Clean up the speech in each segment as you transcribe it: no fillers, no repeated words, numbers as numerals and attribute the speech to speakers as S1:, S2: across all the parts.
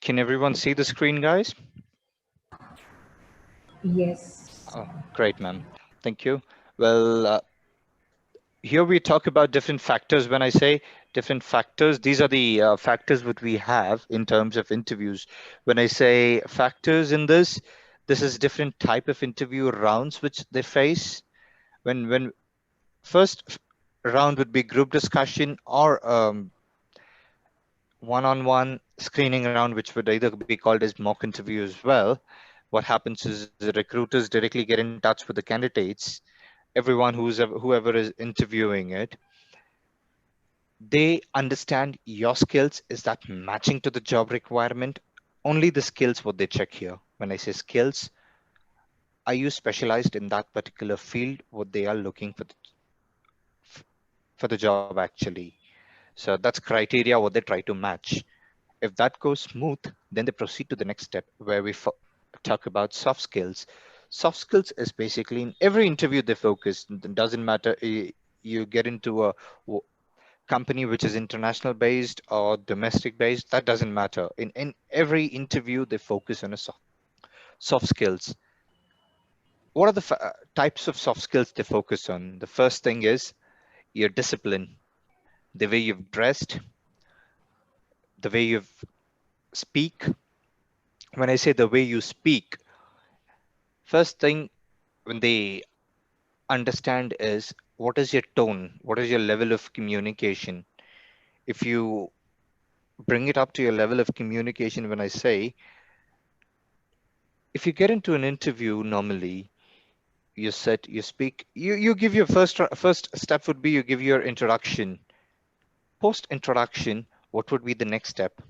S1: Can everyone see the screen, guys?
S2: Yes.
S1: Oh, great, ma'am. Thank you. Well, here we talk about different factors. When I say different factors, these are the factors that we have in terms of interviews. When I say factors in this is different type of interview rounds which they face. When first round would be group discussion or one-on-one screening round, which would either be called as mock interview as well. What happens is the recruiters directly get in touch with the candidates, everyone whoever is interviewing it. They understand your skills. Is that matching to the job requirement? Only the skills what they check here. When I say skills, are you specialized in that particular field? What they are looking for the job actually. So that's criteria what they try to match. If that goes smooth, then they proceed to the next step where we talk about soft skills. Soft skills is basically in every interview they focus. It doesn't matter you get into a company which is international based or domestic based. That doesn't matter. In every interview they focus on a soft skills. What are the types of soft skills they focus on? The first thing is your discipline, the way you've dressed, the way you speak. When I say the way you speak, first thing when they understand is what is your tone, what is your level of communication. If you bring it up to your level of communication, when I say, if you get into an interview normally, you sit, you speak, you give your first step would be you give your introduction. Post introduction, what would be the next step?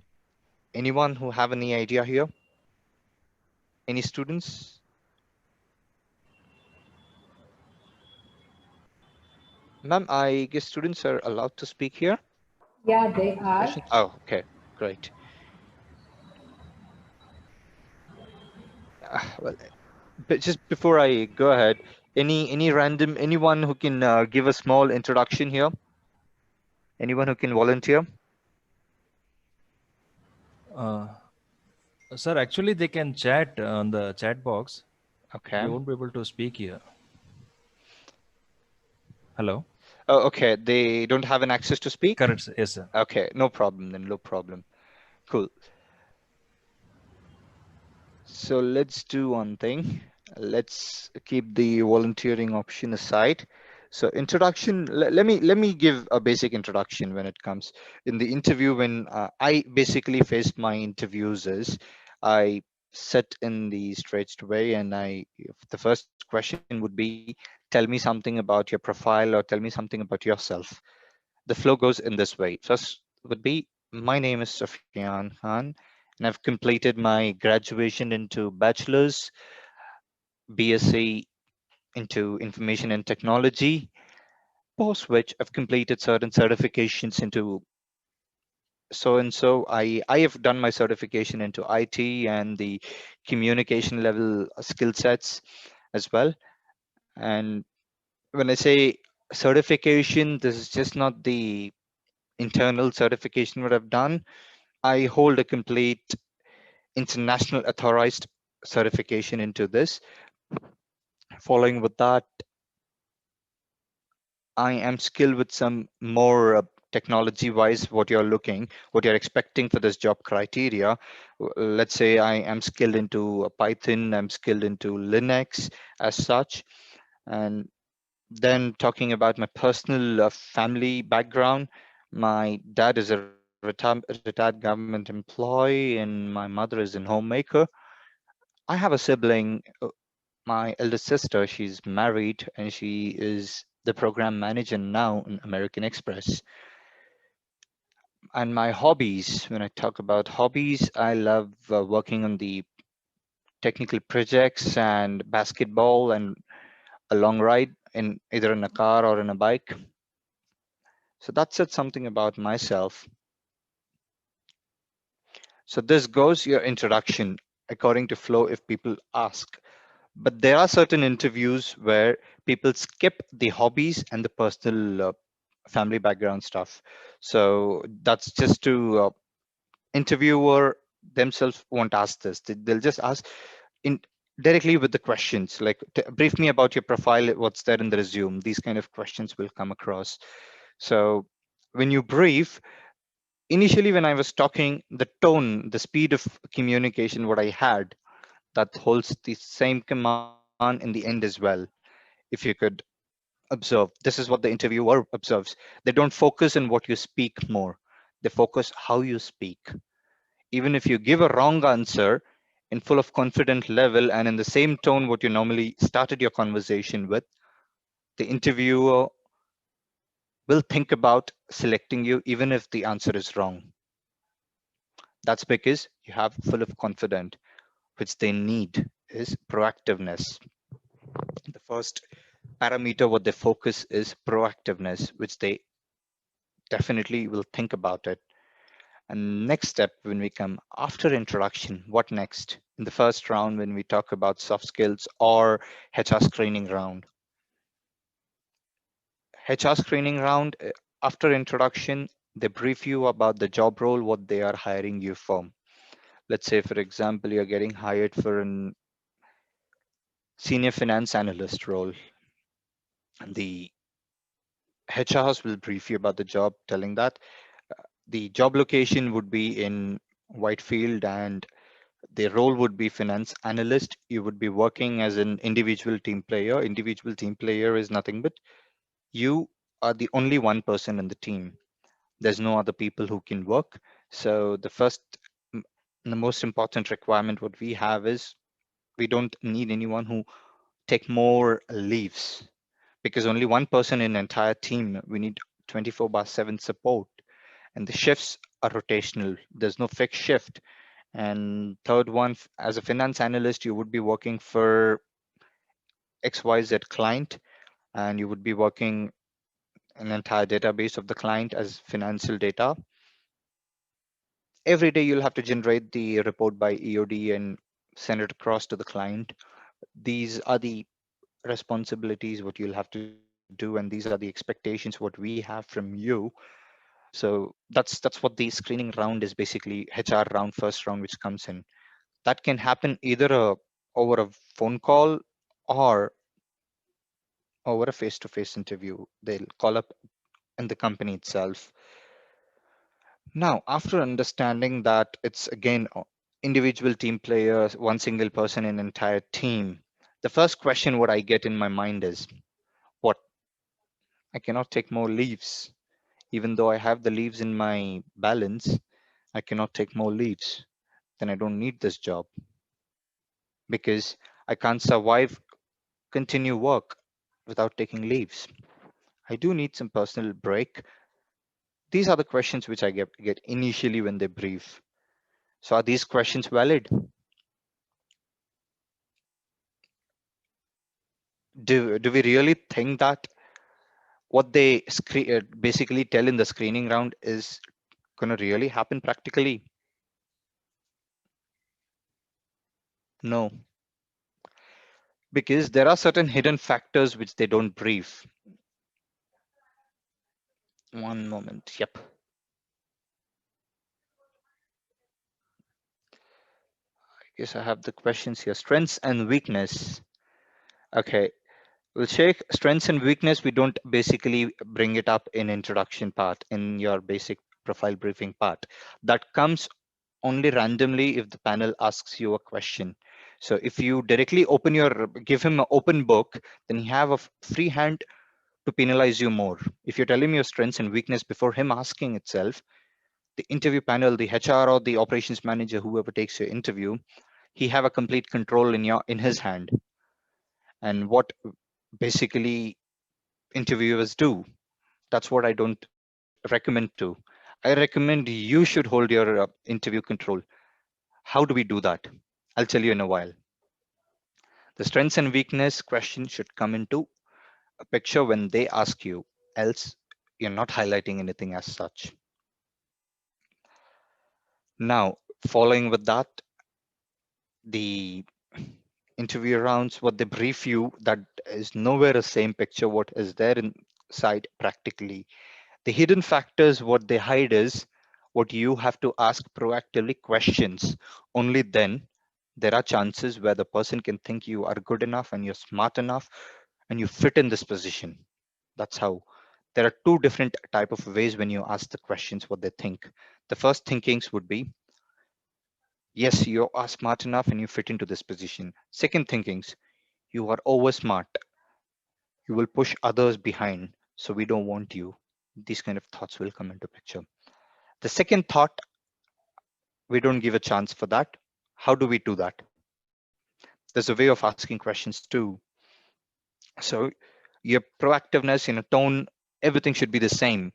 S1: Anyone who have any idea here? Any students? Ma'am, I guess students are allowed to speak here.
S2: Yeah, they are.
S1: Session. Oh, okay, great. Well, but just before I go ahead, any random anyone who can give a small introduction here? Anyone who can volunteer?
S3: Uh, Sir, actually, they can chat on the chat box. They
S1: Okay.
S3: won't be able to speak here. Hello.
S1: Oh, okay. They don't have an access to speak?
S3: Correct, sir. Yes, sir.
S1: Okay, no problem then, no problem. Cool. So let's do one thing. Let's keep the volunteering option aside. So introduction, let me give a basic introduction when it comes in the interview. When I basically faced my interviews is I sit in the stretched way and the first question would be, tell me something about your profile or tell me something about yourself. The flow goes in this way. First would be, my name is Sufyan Khan, and I've completed my graduation into bachelor's, BSc into information and technology, post which I've completed certain certifications into so and so. I have done my certification into IT and the communication level skill sets as well. And when I say certification, this is just not the internal certification what I've done. I hold a complete international authorized certification into this. Following with that, I am skilled with some more technology wise what you're looking, what you're expecting for this job criteria. Let's say I am skilled into Python, I'm skilled into Linux as such. And then talking about my personal family background, my dad is a retired government employee and my mother is an homemaker. I have a sibling, my eldest sister. She's married and she is the program manager now in American Express. And my hobbies, when I talk about hobbies, I love working on the technical projects and basketball and a long ride in either in a car or in a bike. So that's it, something about myself. So this goes your introduction according to flow if people ask. But there are certain interviews where people skip the hobbies and the personal family background stuff. So that's just to interviewer themselves won't ask this. They'll just ask in directly with the questions like, brief me about your profile, what's there in the resume. These kind of questions will come across. So when you brief, initially when I was talking, the tone, the speed of communication, what I had, that holds the same command in the end as well. If you could observe, this is what the interviewer observes. They don't focus on what you speak more, they focus how you speak. Even if you give a wrong answer in full of confident level and in the same tone what you normally started your conversation with, the interviewer will think about selecting you even if the answer is wrong. That's because you have full of confidence. Which they need is proactiveness. The first parameter what they focus is proactiveness, which they definitely will think about it. And next step, when we come after introduction, what next? In the first round, when we talk about soft skills or HR screening round. HR screening round, after introduction, they brief you about the job role, what they are hiring you for. Let's say, for example, you're getting hired for an senior finance analyst role. And the HRs will brief you about the job, telling that the job location would be in Whitefield and the role would be finance analyst. You would be working as an individual team player. Individual team player is nothing but you are the only one person in the team. There's no other people who can work. So the first, the most important requirement what we have is we don't need anyone who take more leaves, because only one person in entire team. We need 24/7 support, and the shifts are rotational. There's no fixed shift. And third one, as a finance analyst, you would be working for XYZ client, and you would be working an entire database of the client as financial data. Every day you'll have to generate the report by EOD and send it across to the client. These are the responsibilities what you'll have to do, and these are the expectations what we have from you. So that's what the screening round is, basically HR round, first round, which comes in. That can happen either over a phone call or over a face-to-face interview. They'll call up in the company itself. Now, after understanding that it's again individual team players, one single person in entire team, the first question what I get in my mind is, what? I cannot take more leaves. Even though I have the leaves in my balance, I cannot take more leaves. Then I don't need this job because I can't survive, continue work without taking leaves. I do need some personal break. These are the questions which I get initially when they brief. So are these questions valid? Do we really think that what they basically tell in the screening round is going to really happen practically? No, because there are certain hidden factors which they don't brief. One moment. Yep. I guess I have the questions here. Strengths and weakness. Okay. We'll check strengths and weakness. We don't basically bring it up in introduction part, in your basic profile briefing part. That comes only randomly if the panel asks you a question. So if you directly give him an open book, then you have a free hand to penalize you more. If you tell him your strengths and weakness before him asking itself, the interview panel, the HR or the operations manager, whoever takes your interview, he have a complete control in his hand. And what basically interviewers do, that's what I don't recommend to. I recommend you should hold your interview control. How do we do that? I'll tell you in a while. The strengths and weakness question should come into a picture when they ask you, else you're not highlighting anything as such. Now, following with that, the interview rounds, what they brief you, that is nowhere the same picture what is there inside practically. The hidden factors, what they hide is but you have to ask proactively questions. Only then there are chances where the person can think you are good enough and you're smart enough and you fit in this position. That's how. There are two different type of ways when you ask the questions what they think. The first thinkings would be, yes, you are smart enough and you fit into this position. Second thinkings, you are over smart, you will push others behind, so we don't want you. These kind of thoughts will come into picture. The second thought, we don't give a chance for that. How do we do that? There's a way of asking questions too. So your proactiveness in a tone, everything should be the same,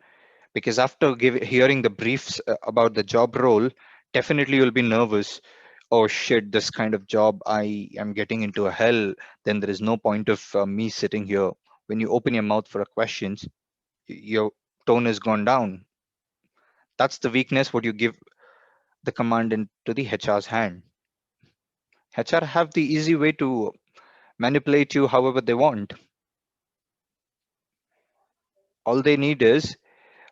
S1: because after hearing the briefs about the job role, definitely you'll be nervous. Oh shit, this kind of job, I am getting into a hell. Then there is no point of me sitting here. When you open your mouth for a questions, your tone has gone down. That's the weakness what you give the command into the HR's hand. HR have the easy way to manipulate you however they want. All they need is,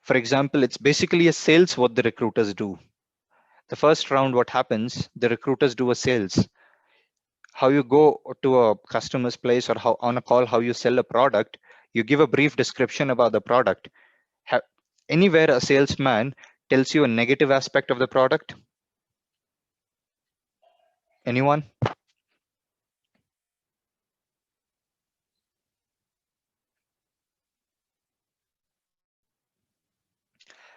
S1: for example, it's basically a sales what the recruiters do. The first round, what happens, the recruiters do a sales. How you go to a customer's place or how on a call, how you sell a product, you give a brief description about the product. Anywhere a salesman tells you a negative aspect of the product? Anyone?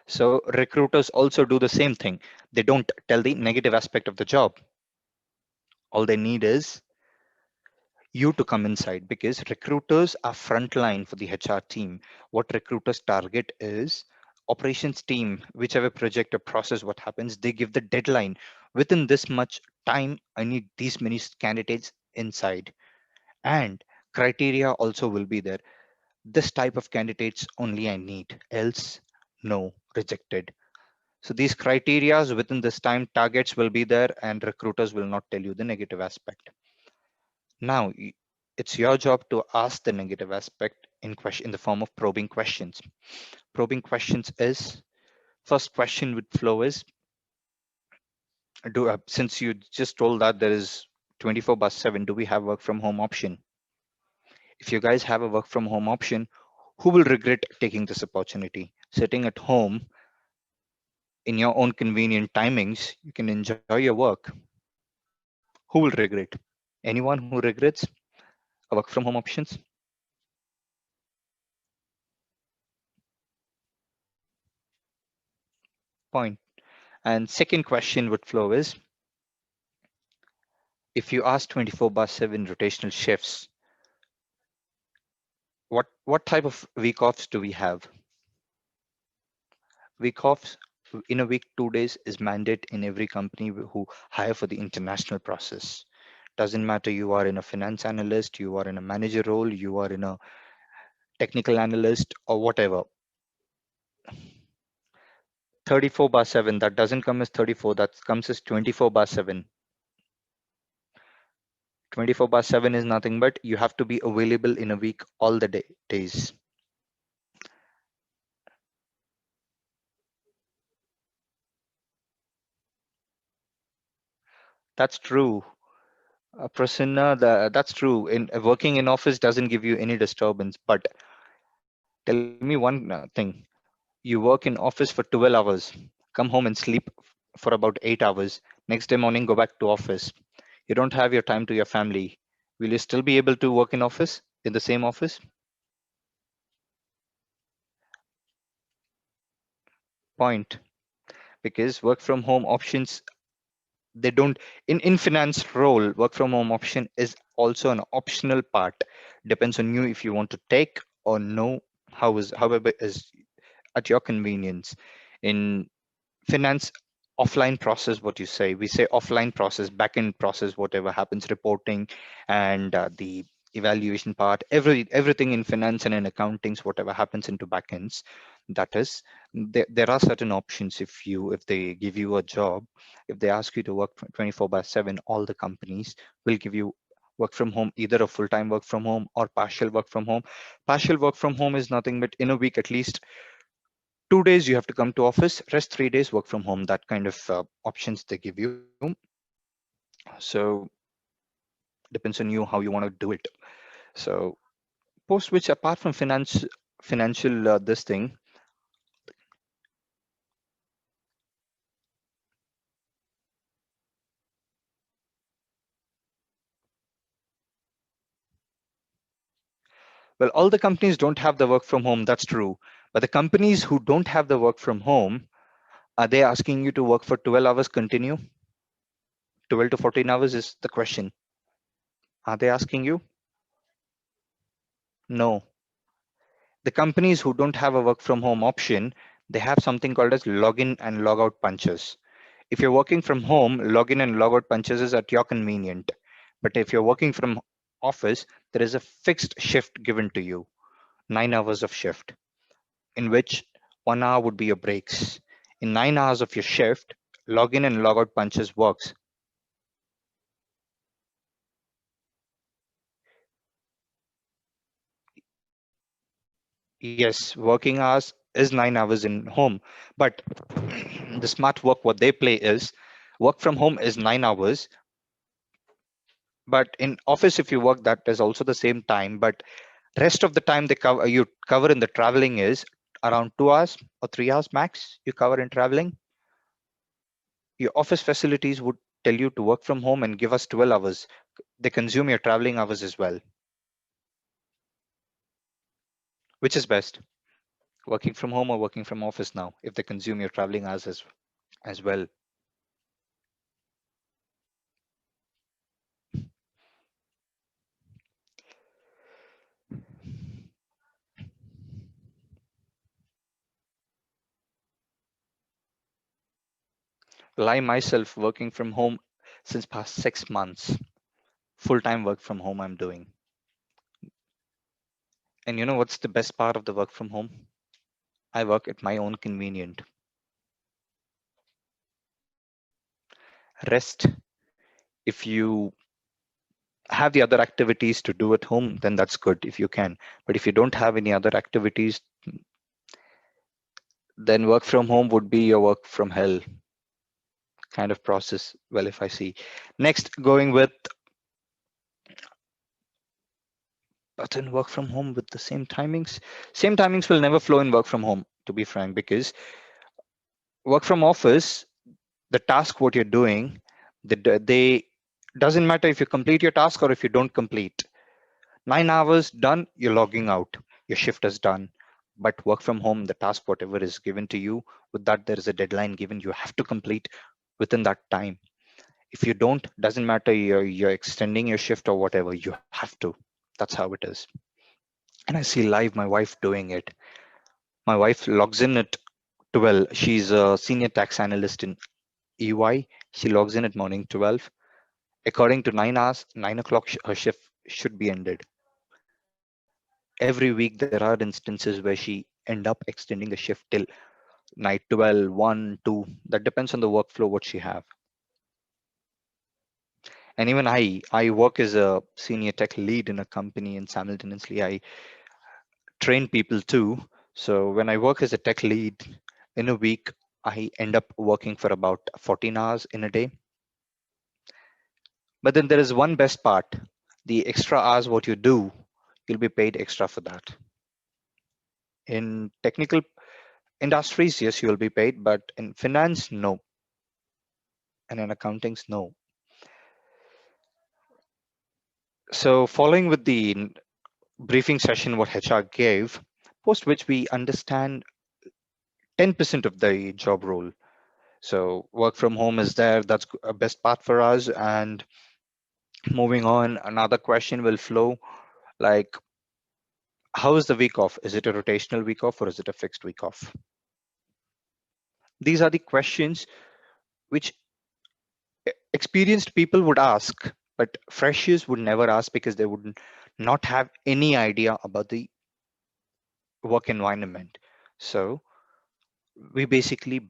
S1: So recruiters also do the same thing. They don't tell the negative aspect of the job. All they need is you to come inside, because recruiters are frontline for the HR team. What recruiters target is operations team, whichever project or process, what happens, they give the deadline. Within this much time, I need these many candidates inside. And criteria also will be there. This type of candidates only I need, else no, rejected. So these criterias within this time targets will be there, and recruiters will not tell you the negative aspect. Now, it's your job to ask the negative aspect in the form of probing questions. Probing questions is, first question with flow is, since you just told that there is 24/7, do we have work from home option? If you guys have a work from home option, who will regret taking this opportunity? Sitting at home in your own convenient timings, you can enjoy your work. Who will regret? Anyone who regrets a work from home options? Point. And second question would flow is, if you ask 24/7 rotational shifts, what type of week offs do we have? Week offs in a week, 2 days is mandate in every company who hire for the international process. Doesn't matter you are in a finance analyst, you are in a manager role, you are in a technical analyst or whatever. 34/7, that doesn't come as 34, that comes as 24/7. 24/7 is nothing but you have to be available in a week all the days. That's true. Prasanna, that's true. In working in office doesn't give you any disturbance. But tell me one thing: you work in office for 12 hours, come home and sleep for about 8 hours. Next day morning, go back to office. You don't have your time to your family. Will you still be able to work in office, in the same office? Point. Because work from home options, they don't, in finance role, work from home option is also an optional part. Depends on you if you want to take or no. However is at your convenience. In finance, offline process, what you say, we say offline process, backend process, whatever happens, reporting and the evaluation part, everything in finance and in accountings, whatever happens into backends, that is, there are certain options. If they give you a job, if they ask you to work 24/7, all the companies will give you work from home, either a full-time work from home or partial work from home. Partial work from home is nothing but in a week at least 2 days you have to come to office, rest 3 days work from home. That kind of options they give you. So depends on you how you want to do it. So post which, apart from financial this thing, well, all the companies don't have the work from home, that's true. But the companies who don't have the work from home, are they asking you to work for 12 hours continue? 12 to 14 hours is the question. Are they asking you? No. The companies who don't have a work from home option, they have something called as login and logout punches. If you're working from home, login and logout punches is at your convenient. But if you're working from office, there is a fixed shift given to you, 9 hours of shift, in which 1 hour would be your breaks. In 9 hours of your shift, login and logout punches works. Yes, working hours is 9 hours in home, but the smart work, what they play is work from home is 9 hours, but in office, if you work, that is also the same time, but rest of the time they cover, you cover in the traveling is around 2 hours or 3 hours max you cover in traveling. Your office facilities would tell you to work from home and give us 12 hours. They consume your traveling hours as well. Which is best, working from home or working from office now, if they consume your traveling hours as well? Well, I myself working from home since past 6 months, full-time work from home I'm doing. And you know what's the best part of the work from home? I work at my own convenient. Rest, if you have the other activities to do at home, then that's good if you can. But if you don't have any other activities, then work from home would be your work from hell kind of process. Well, if I see. Next, going with, but then work from home with the same timings. Same timings will never flow in work from home, to be frank, because work from office, the task what you're doing, they doesn't matter if you complete your task or if you don't complete. 9 hours done, you're logging out. Your shift is done. But work from home, the task, whatever is given to you, with that, there is a deadline given. You have to complete within that time. If you don't, doesn't matter, you're extending your shift or whatever, you have to. That's how it is. And I see live my wife doing it. My wife logs in at 12. She's a senior tax analyst in EY. She logs in at morning 12. According to 9 hours, 9 o'clock, her shift should be ended. Every week, there are instances where she end up extending the shift till night 12, 1, 2. That depends on the workflow, what she have. And even I work as a senior tech lead in a company, and simultaneously I train people too. So when I work as a tech lead in a week, I end up working for about 14 hours in a day. But then there is one best part, the extra hours what you do, you'll be paid extra for that. In technical industries, yes, you will be paid, but in finance, no. And in accountings, no. So following with the briefing session what HR gave, post which we understand 10% of the job role. So work from home is there, that's a best part for us. And moving on, another question will flow like, how is the week off? Is it a rotational week off or is it a fixed week off? These are the questions which experienced people would ask, but freshers would never ask because they would not have any idea about the work environment. So we basically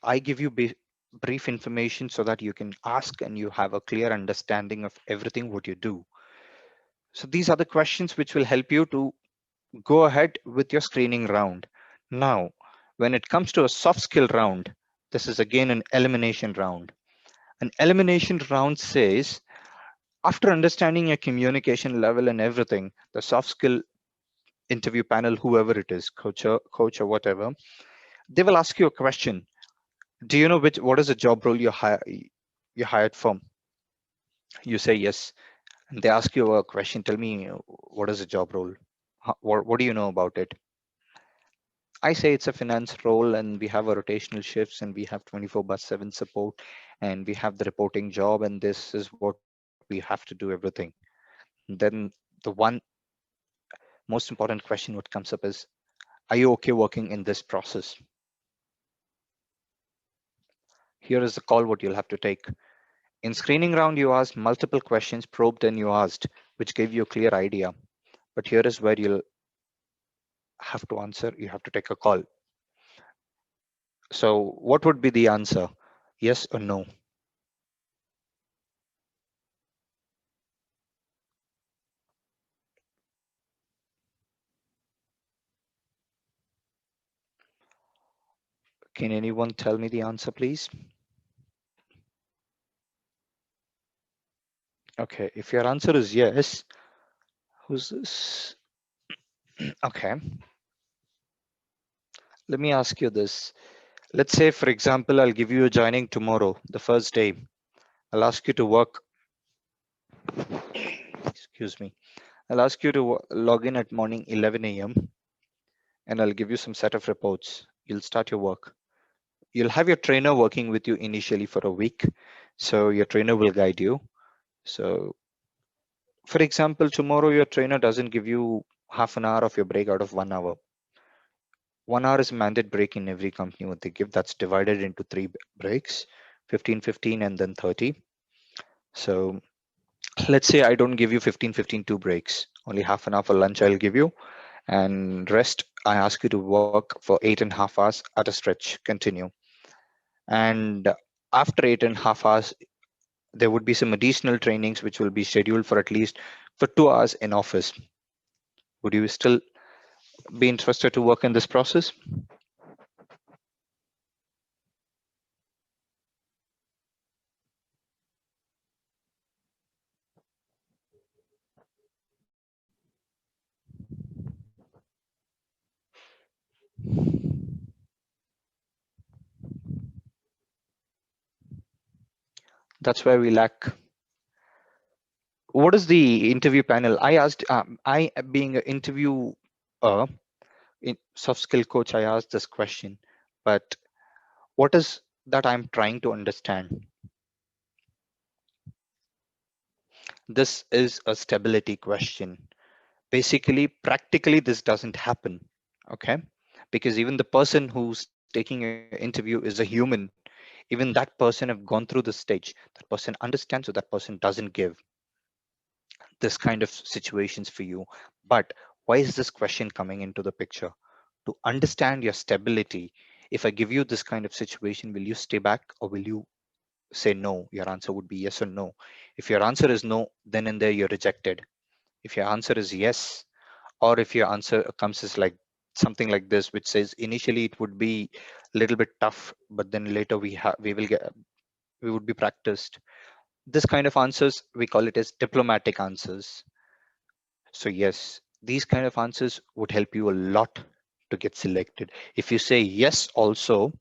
S1: I give you brief information so that you can ask and you have a clear understanding of everything what you do. So these are the questions which will help you to go ahead with your screening round. Now, When it comes to a soft skill round, this is again an elimination round. An elimination round says, after understanding your communication level and everything, the soft skill interview panel, whoever it is, coach or whatever, they will ask you a question. Do you know what is the job role you hired for? You say yes, and they ask you a question. Tell me, what is the job role? What do you know about it? I say it's a finance role, and we have a rotational shifts, and we have 24/7 support, and we have the reporting job, and this is what we have to do everything. Then the one most important question what comes up is, are you okay working in this process? Here is the call what you'll have to take. In screening round, you asked multiple questions, probed and you asked, which gave you a clear idea. But here is where you'll have to answer. You have to take a call. So what would be the answer? Yes or no? Can anyone tell me the answer, please? Okay, if your answer is yes, who's this? Okay, let me ask you this. Let's say, for example, I'll give you a joining tomorrow, the first day. I'll ask you to work, excuse me. I'll ask you to log in at morning 11 a.m. and I'll give you some set of reports. You'll start your work. You'll have your trainer working with you initially for a week. So your trainer will guide you. So for example, tomorrow your trainer doesn't give you half an hour of your break out of 1 hour. 1 hour is a mandate break in every company what they give. That's divided into three breaks, 15, 15, and then 30. So let's say I don't give you 15, 15, two breaks. Only half an hour for lunch I'll give you. And rest, I ask you to work for 8.5 hours at a stretch, continue. And after 8.5 hours, there would be some additional trainings which will be scheduled for at least for 2 hours in office. Would you still be interested to work in this process? That's where we lack. What is the interview panel? I asked, I being an interview soft skill coach, I asked this question, but what is that I'm trying to understand? This is a stability question. Basically, practically, this doesn't happen. Okay, because even the person who's taking your interview is a human. Even that person have gone through the stage. That person understands, so that person doesn't give this kind of situations for you. But why is this question coming into the picture? To understand your stability. If I give you this kind of situation, will you stay back or will you say no? Your answer would be yes or no. If your answer is no, then and there you're rejected. If your answer is yes, or if your answer comes as like something like this, which says initially it would be a little bit tough, but then later we would be practiced. This kind of answers, we call it as diplomatic answers. So yes, these kind of answers would help you a lot to get selected. If you say yes also,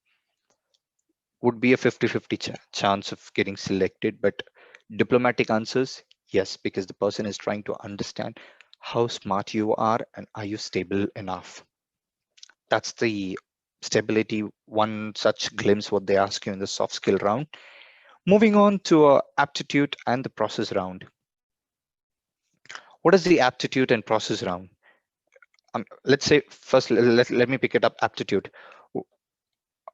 S1: would be a 50-50 chance of getting selected, but diplomatic answers, yes, because the person is trying to understand how smart you are and are you stable enough. That's the stability, one such glimpse what they ask you in the soft skill round. Moving on to aptitude and the process round. What is the aptitude and process round? Let's say first, let me pick it up, aptitude.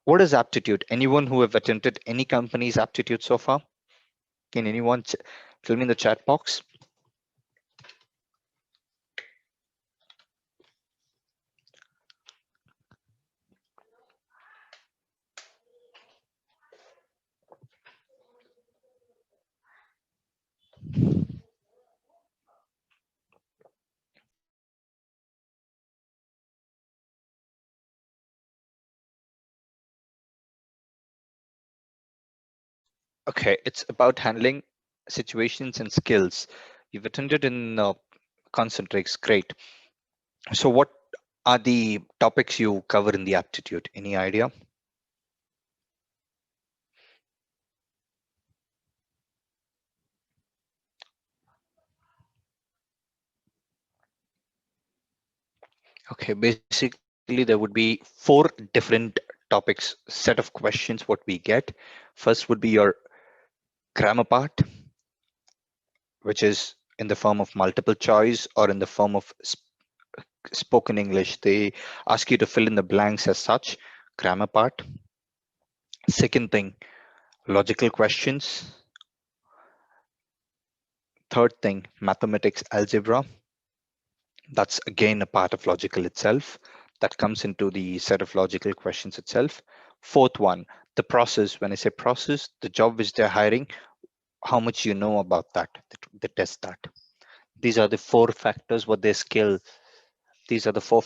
S1: What is aptitude? Anyone who have attempted any company's aptitude so far? Can anyone tell me in the chat box? Okay, it's about handling situations and skills. You've attended in Concentrix, great. So what are the topics you cover in the aptitude? Any idea? Okay, basically there would be 4 different topics, set of questions what we get. First would be your grammar part, which is in the form of multiple choice or in the form of spoken English. They ask you to fill in the blanks as such, grammar part. Second thing, logical questions. Third thing, mathematics, algebra. That's again a part of logical itself. That comes into the set of logical questions itself. Fourth one, the process. When I say process, the job which they're hiring, how much you know about that, the test that. These are the 4 factors, what they skill. These are the 4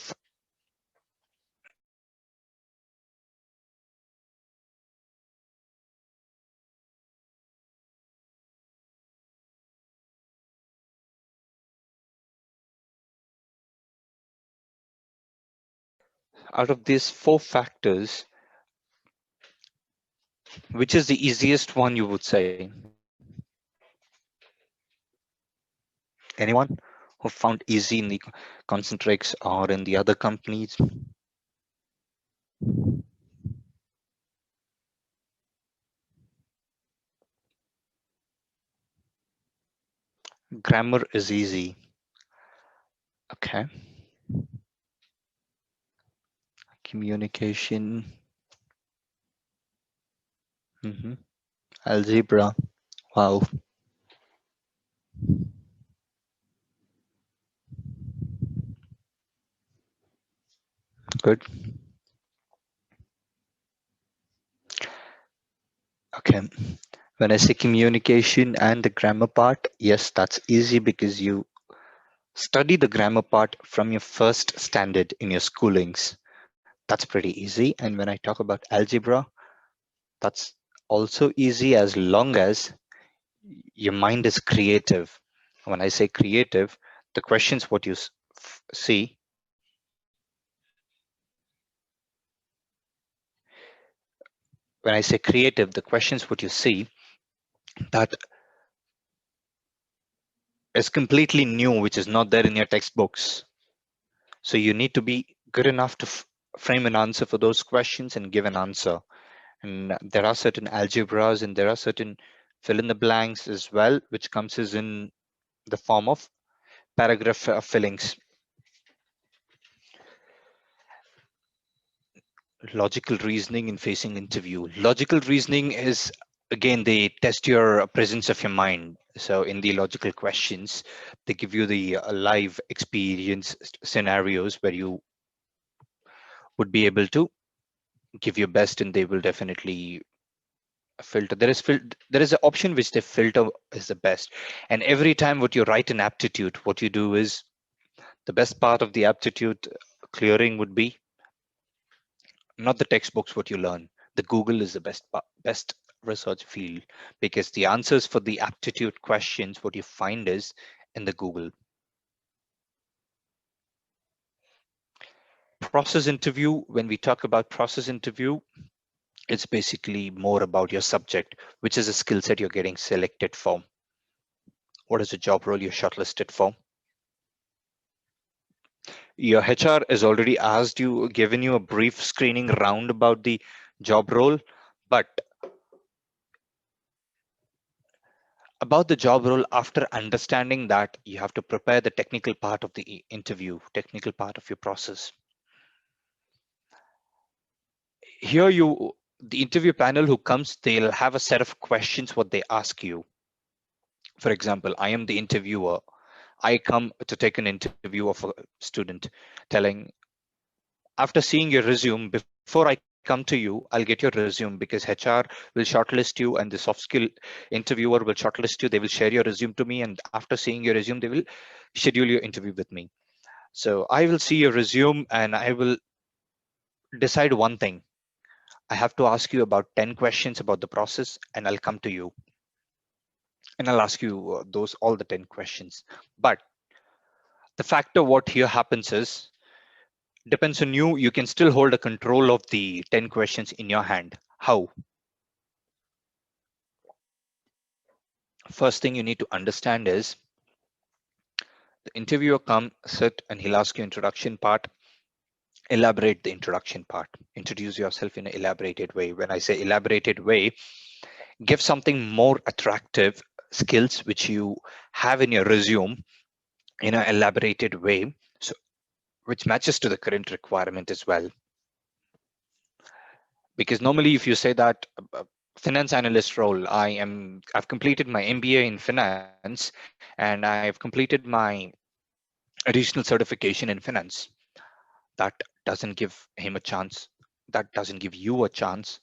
S1: out of these 4 factors, which is the easiest one you would say? Anyone who found easy in the Concentrix or in the other companies? Grammar is easy. Okay. Communication. Algebra. Wow. Good. Okay. When I say communication and the grammar part, yes, that's easy because you study the grammar part from your first standard in your schoolings. That's pretty easy. And when I talk about algebra, that's also easy as long as your mind is creative. When I say creative, the questions what you see, when I say creative, the questions what you see, that is completely new, which is not there in your textbooks. So you need to be good enough to frame an answer for those questions and give an answer. And there are certain algebras and there are certain fill in the blanks as well, which comes as in the form of paragraph fillings. Logical reasoning in facing interview. Logical reasoning is, again, they test your presence of your mind. So in the logical questions, they give you the live experience scenarios where you would be able to give your best, and they will definitely filter. There is an option which they filter is the best. And every time what you write in aptitude, what you do is the best part of the aptitude clearing would be not the textbooks what you learn. The Google is the best research field, because the answers for the aptitude questions what you find is in the Google. Process interview, when we talk about process interview, it's basically more about your subject, which is a skill set you're getting selected for. What is the job role you're shortlisted for? Your HR has already asked you, given you a brief screening round about the job role, but about the job role, after understanding that, you have to prepare the technical part of the interview, technical part of your process. Here the interview panel who comes, they'll have a set of questions what they ask you. For example, I am the interviewer. I come to take an interview of a student, telling, after seeing your resume, before I come to you, I'll get your resume, because HR will shortlist you and the soft skill interviewer will shortlist you. They will share your resume to me, and after seeing your resume, they will schedule your interview with me. So I will see your resume and I will decide one thing. I have to ask you about 10 questions about the process, and I'll come to you and I'll ask you all the 10 questions. But the factor what here happens is, depends on you. You can still hold a control of the 10 questions in your hand. How? First thing you need to understand is, the interviewer come, sit, and he'll ask you introduction part. Elaborate the introduction part. Introduce yourself in an elaborated way. When I say elaborated way, give something more attractive skills which you have in your resume in an elaborated way, so which matches to the current requirement as well. Because normally if you say that finance analyst role, I've completed my MBA in finance and I've completed my additional certification in finance, that doesn't give him a chance, that doesn't give you a chance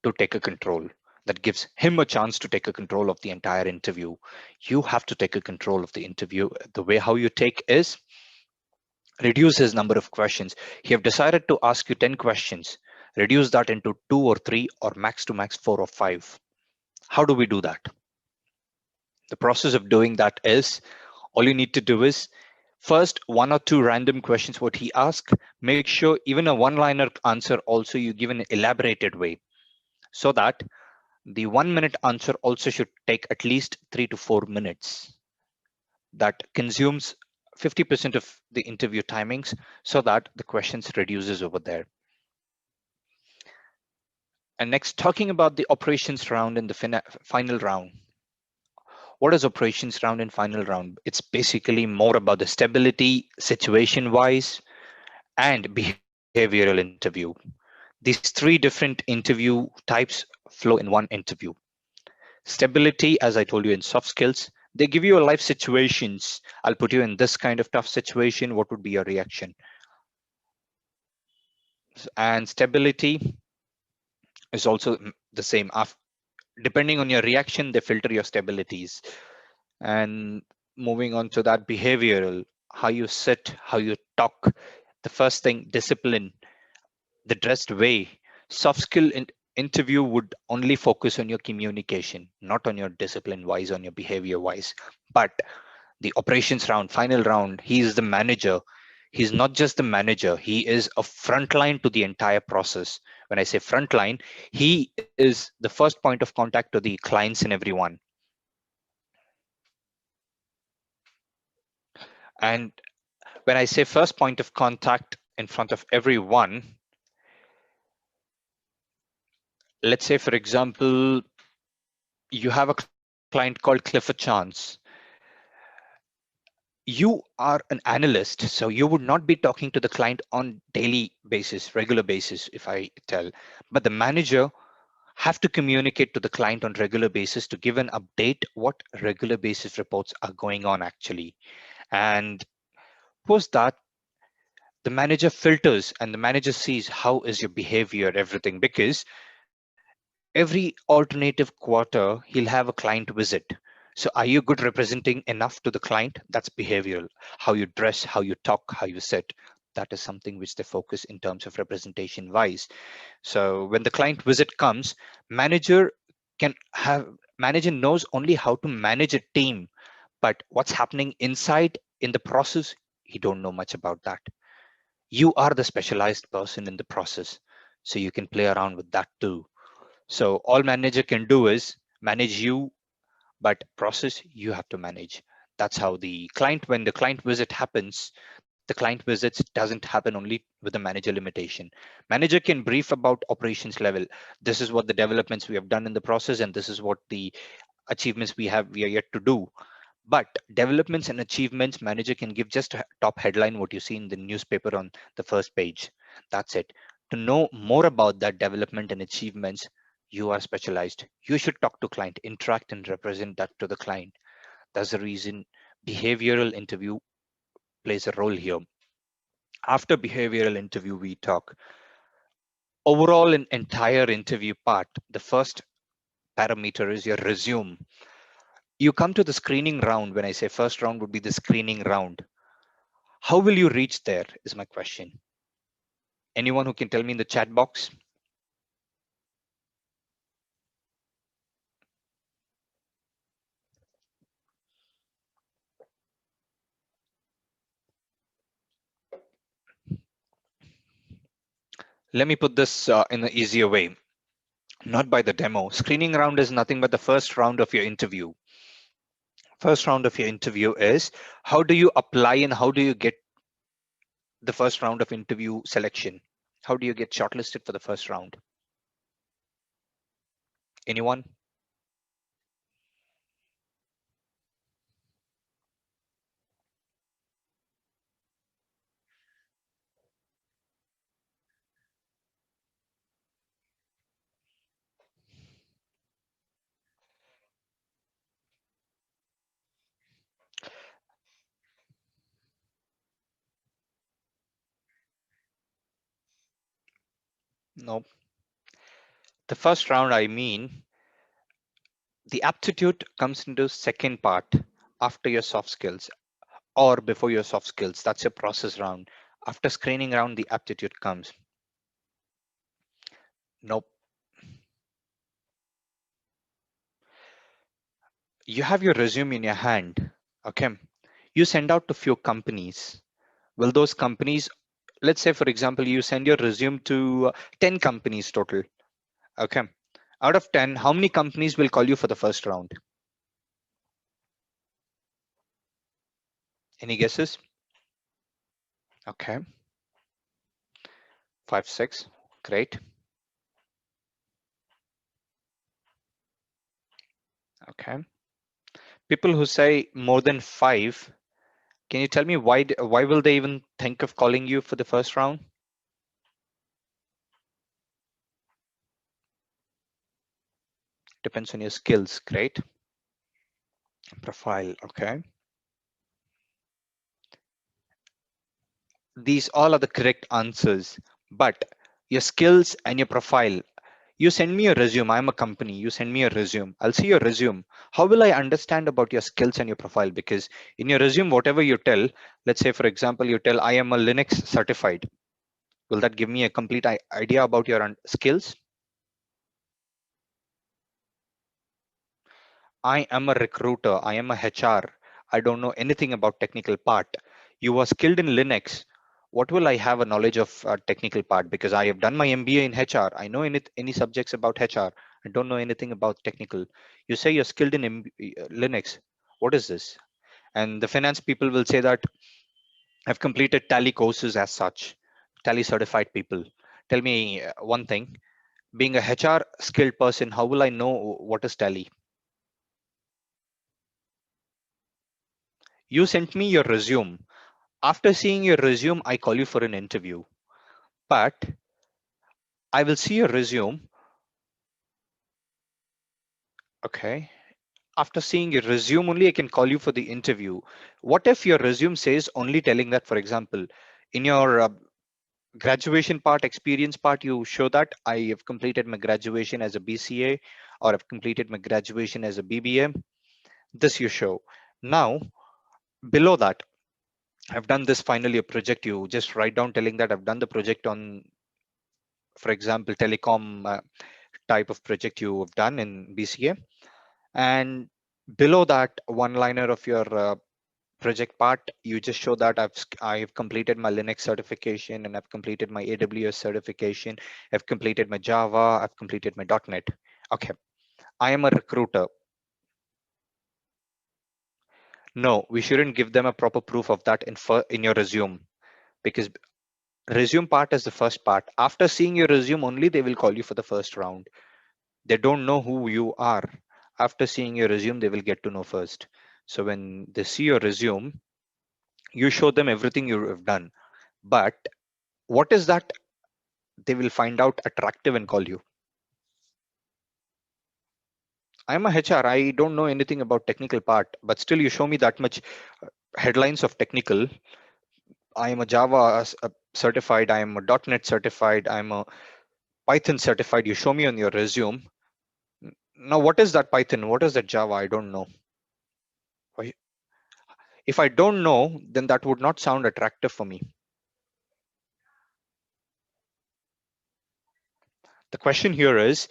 S1: to take a control. That gives him a chance to take a control of the entire interview. You have to take a control of the interview. The way how you take is, reduce his number of questions. He have decided to ask you 10 questions. Reduce that into 2 or 3 or max to max 4 or 5. How do we do that? The process of doing that is, all you need to do is, first 1 or 2 random questions what he asks, make sure even a one-liner answer also you give an elaborated way, so that the 1 minute answer also should take at least 3 to 4 minutes. That consumes 50% of the interview timings, so that the questions reduces over there. And next, talking about the operations round and the final round. What is operations round and final round? It's basically more about the stability, situation wise, and behavioral interview. These 3 different interview types flow in one interview. Stability, as I told you, in soft skills, they give you a life situations. I'll put you in this kind of tough situation. What would be your reaction? And stability is also the same. Depending on your reaction, they filter your stabilities. And moving on to that, behavioral, how you sit, how you talk. The first thing, discipline, the dressed way. Soft skill interview would only focus on your communication, not on your discipline wise, on your behavior wise. But the operations round, final round, he is the manager. He's not just the manager, he is a frontline to the entire process. When I say frontline, he is the first point of contact to the clients and everyone. And when I say first point of contact in front of everyone, let's say, for example, you have a client called Clifford Chance. You are an analyst, so you would not be talking to the client on daily basis, regular basis, if I tell. But the manager have to communicate to the client on regular basis to give an update what regular basis reports are going on actually. And post that, the manager filters and the manager sees how is your behavior, everything, because every alternative quarter he'll have a client visit. So are you good representing enough to the client? That's behavioral. How you dress, how you talk, how you sit, that is something which they focus in terms of representation wise. So when the client visit comes, manager knows only how to manage a team, but what's happening inside in the process, he don't know much about that. You are the specialized person in the process, so you can play around with that too. So all manager can do is manage you, but process you have to manage. That's how the client, when the client visit happens, the client visits doesn't happen only with the manager limitation. Manager can brief about operations level. This is what the developments we have done in the process, and this is what the achievements we are yet to do. But developments and achievements, manager can give just a top headline, what you see in the newspaper on the first page. That's it. To know more about that development and achievements, you are specialized. You should talk to client, interact and represent that to the client. That's the reason behavioral interview plays a role here. After behavioral interview, we talk overall an entire interview part. The first parameter is your resume. You come to the screening round. When I say first round would be the screening round. How will you reach there is my question. Anyone who can tell me in the chat box? let me put this in an easier way. Not by the demo. Screening round is nothing but the first round of your interview. First round of your interview is how do you apply and how do you get the first round of interview selection? How do you get shortlisted for the first round? Anyone? No. The first round, I mean, the aptitude comes into second part after your soft skills or before your soft skills. That's your process round. After screening round, the aptitude comes. Nope. You have your resume in your hand. Okay. You send out to few companies. Will those companies, let's say, for example, you send your resume to 10 companies total. Okay. Out of 10, how many companies will call you for the first round? Any guesses? Okay. 5, 6. Great. Okay. People who say more than 5, can you tell me why will they even think of calling you for the first round? Depends on your skills. Great. Profile. Okay. These all are the correct answers, but your skills and your profile. You send me a resume. I'm a company. You send me a resume. I'll see your resume. How will I understand about your skills and your profile? Because in your resume, whatever you tell, let's say, for example, you tell I am a Linux certified. Will that give me a complete idea about your skills? I am a recruiter. I am a HR. I don't know anything about technical part. You are skilled in Linux. What will I have a knowledge of technical part? Because I have done my MBA in HR. I know any subjects about HR. I don't know anything about technical. You say you're skilled in Linux. What is this? And the finance people will say that I've completed Tally courses as such, Tally certified people. Tell me one thing. Being a HR skilled person, how will I know what is Tally? You sent me your resume. After seeing your resume, I call you for an interview. But I will see your resume. Okay. After seeing your resume only, I can call you for the interview. What if your resume says only telling that, for example, in your graduation part, experience part, you show that I have completed my graduation as a BCA or I've completed my graduation as a BBA. This you show. Now, below that, I've done this final year project. You just write down telling that I've done the project on, for example, telecom type of project you have done in BCA. And below that one liner of your project part, you just show that I've completed my Linux certification and I've completed my AWS certification. I've completed my Java. I've completed my .NET. Okay. I am a recruiter. No, we shouldn't give them a proper proof of that in your resume, because resume part is the first part. After seeing your resume only, they will call you for the first round. They don't know who you are. After seeing your resume, they will get to know first. So when they see your resume, you show them everything you have done. But what is that they will find out attractive and call you? I'm a HR. I don't know anything about technical part, but still you show me that much headlines of technical. I am a Java certified. I am a .NET certified. I'm a Python certified. You show me on your resume. Now, what is that Python? What is that Java? I don't know. If I don't know, then that would not sound attractive for me. The question here is,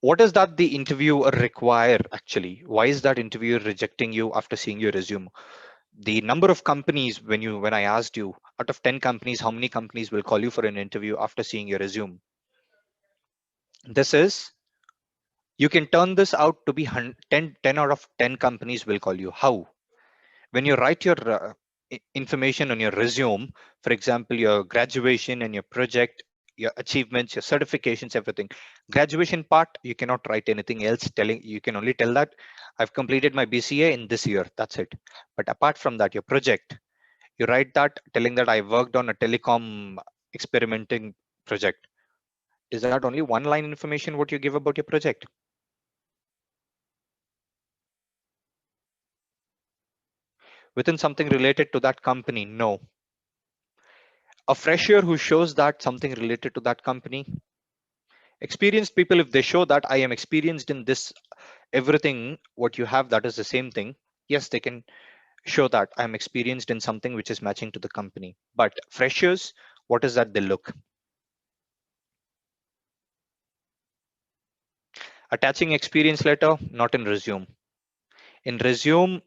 S1: what is that the interviewer require actually? Why is that interviewer rejecting you after seeing your resume? the number of companies, when I asked you, out of 10 companies, how many companies will call you for an interview after seeing your resume? This is, you can turn this out to be 10 out of 10 companies will call you. How? When you write your information on your resume, for example, your graduation and your project, your achievements, your certifications, everything. Graduation part, you cannot write anything else. Telling, you can only tell that I've completed my BCA in this year. That's it. But apart from that, your project, you write that telling that I worked on a telecom experimenting project. Is that only one line information what you give about your project? Within something related to that company? No. A fresher who shows that something related to that company, experienced people, if they show that I am experienced in this, everything what you have, that is the same thing, yes, they can show that I'm experienced in something which is matching to the company. But freshers, what is that they look? Attaching experience letter, not in resume. In resume,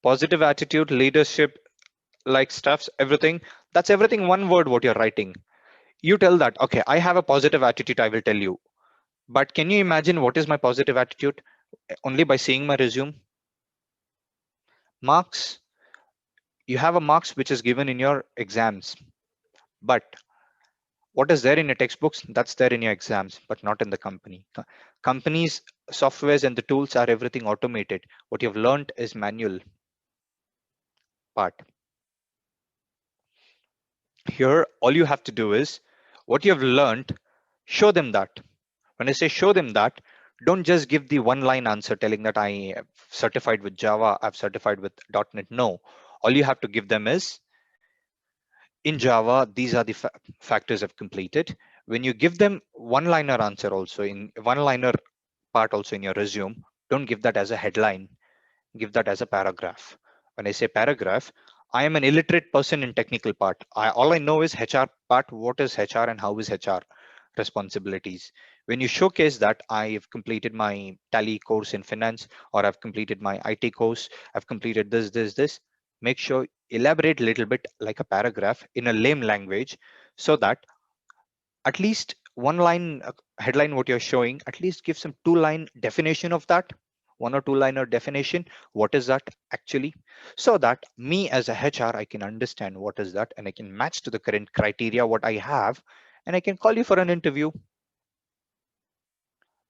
S1: positive attitude, leadership, like stuffs, everything, that's everything one word what you're writing. You tell that, okay, I have a positive attitude, I will tell you. But can you imagine what is my positive attitude? Only by seeing my resume. Marks, you have a marks which is given in your exams, but what is there in your textbooks, that's there in your exams, but not in the company. Companies, softwares and the tools are everything automated. What you've learned is manual part. Here all you have to do is what you have learned, show them that. When I say show them that, don't just give the one line answer telling that I am certified with Java, I've certified with .NET. No, all you have to give them is, in Java, these are the factors I've completed. When you give them one-liner answer also, in one-liner part also in your resume, don't give that as a headline, give that as a paragraph. When I say paragraph, I am an illiterate person in technical part. All I know is HR part, what is HR and how is HR responsibilities. When you showcase that I've completed my Tally course in finance, or I've completed my IT course, I've completed this, make sure elaborate a little bit like a paragraph in a lame language, so that at least one line headline what you're showing, at least give some two-line definition of that, one or two-liner definition. What is that actually? So that me as a HR, I can understand what is that and I can match to the current criteria what I have, and I can call you for an interview.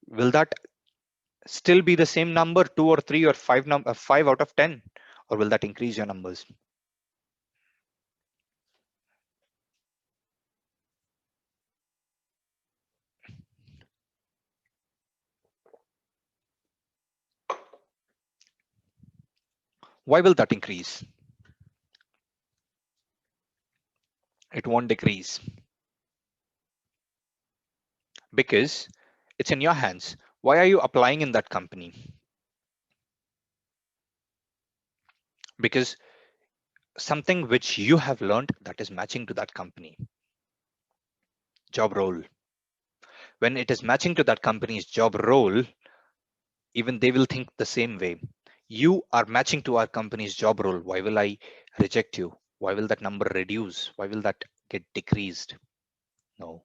S1: Will that still be the same number, 2 or 3 or 5 out of 10, or will that increase your numbers? Why will that increase? It won't decrease, because it's in your hands. Why are you applying in that company? Because something which you have learned that is matching to that company job role. When it is matching to that company's job role, even they will think the same way. You are matching to our company's job role. Why will I reject you? Why will that number reduce? Why will that get decreased? No.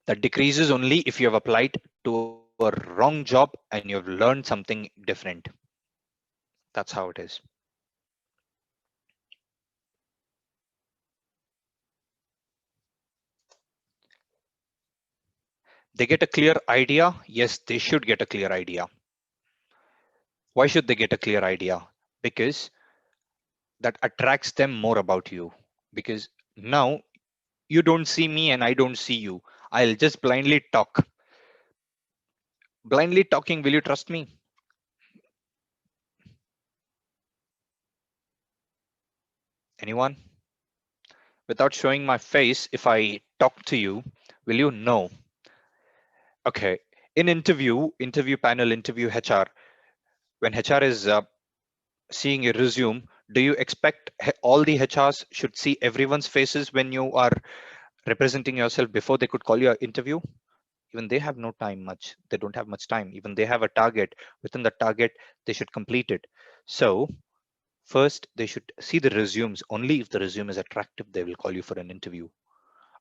S1: That decreases only if you have applied to a wrong job and you have learned something different. That's how it is. They get a clear idea. Yes, they should get a clear idea. Why should they get a clear idea? Because that attracts them more about you. Because now you don't see me and I don't see you. I'll just blindly talk. Blindly talking, will you trust me? Anyone? Without showing my face, if I talk to you, will you? No. Okay. In interview panel, interview HR, when HR is seeing your resume, do you expect all the HRs should see everyone's faces when you are representing yourself before they could call you an interview? Even they have no time much. They don't have much time. Even they have a target. Within the target, they should complete it. So first, they should see the resumes. Only if the resume is attractive, they will call you for an interview.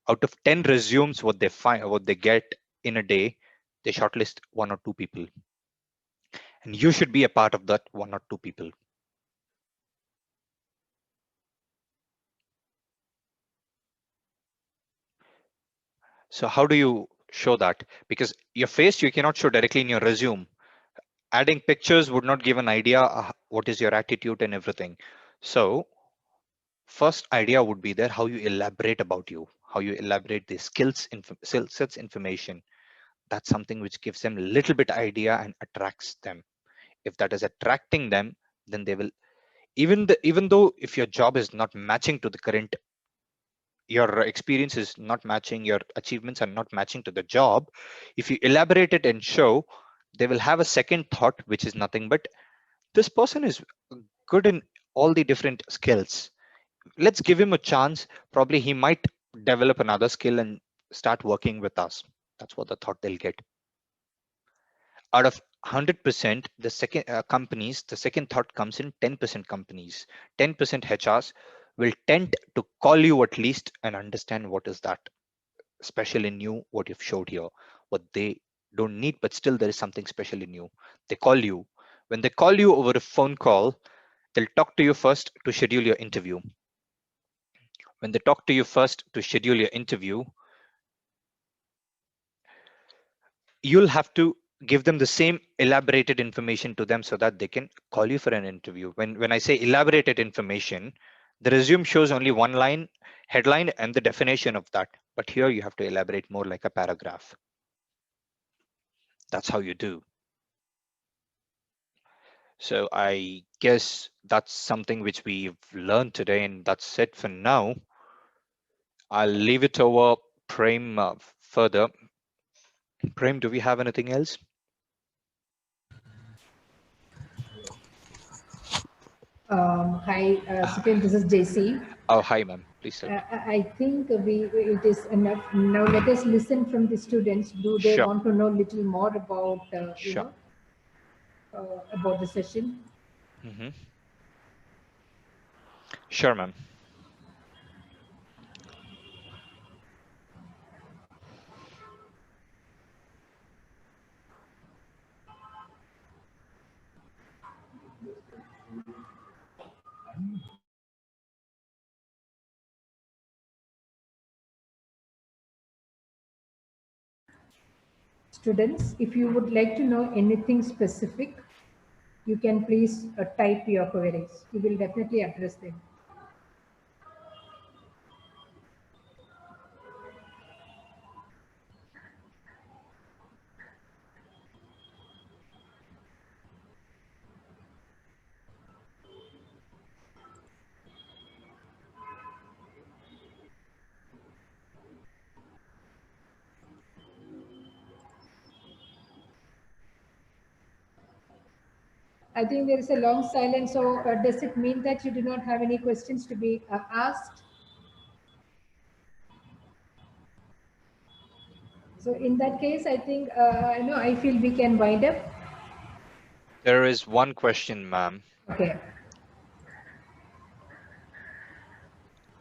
S1: Out of 10 resumes, what they find, what they get in a day, they shortlist 1 or 2 people. And you should be a part of that 1 or 2 people. So how do you show that? Because your face, you cannot show directly in your resume. Adding pictures would not give an idea what is your attitude and everything. So first idea would be there, how you elaborate about you, how you elaborate the skills information. That's something which gives them a little bit idea and attracts them. If that is attracting them, then they will, even though if your job is not matching to the current, your experience is not matching, your achievements are not matching to the job, if you elaborate it and show, they will have a second thought, which is nothing but this person is good in all the different skills. Let's give him a chance. Probably he might develop another skill and start working with us. That's what the thought they'll get. Out of 100%, the second companies, the second thought comes in 10% companies. 10% HRs will tend to call you at least and understand what is that special in you, what you've showed here, what they don't need, but still there is something special in you. They call you. When they call you over a phone call, they'll talk to you first to schedule your interview. When they talk to you first to schedule your interview, you'll have to give them the same elaborated information to them so that they can call you for an interview. When I say elaborated information, the resume shows only one line, headline, and the definition of that. But here you have to elaborate more like a paragraph. That's how you do. So I guess that's something which we've learned today, and that's it for now. I'll leave it over Prem further. Prem, do we have anything else?
S2: Hi, Sufyan, this is JC.
S1: Oh, hi, ma'am. Please tell me.
S2: I think it is enough. Now let us listen from the students. Do they
S1: Sure,
S2: want to know a little more about,
S1: sure.
S2: about the session?
S1: Mm-hmm. Sure, ma'am.
S2: Students, if you would like to know anything specific, you can please type your queries. We will definitely address them. I think there is a long silence. So does it mean that you do not have any questions to be asked? So in that case, I think, no, I feel we can wind up.
S1: There is one question, ma'am.
S2: Okay.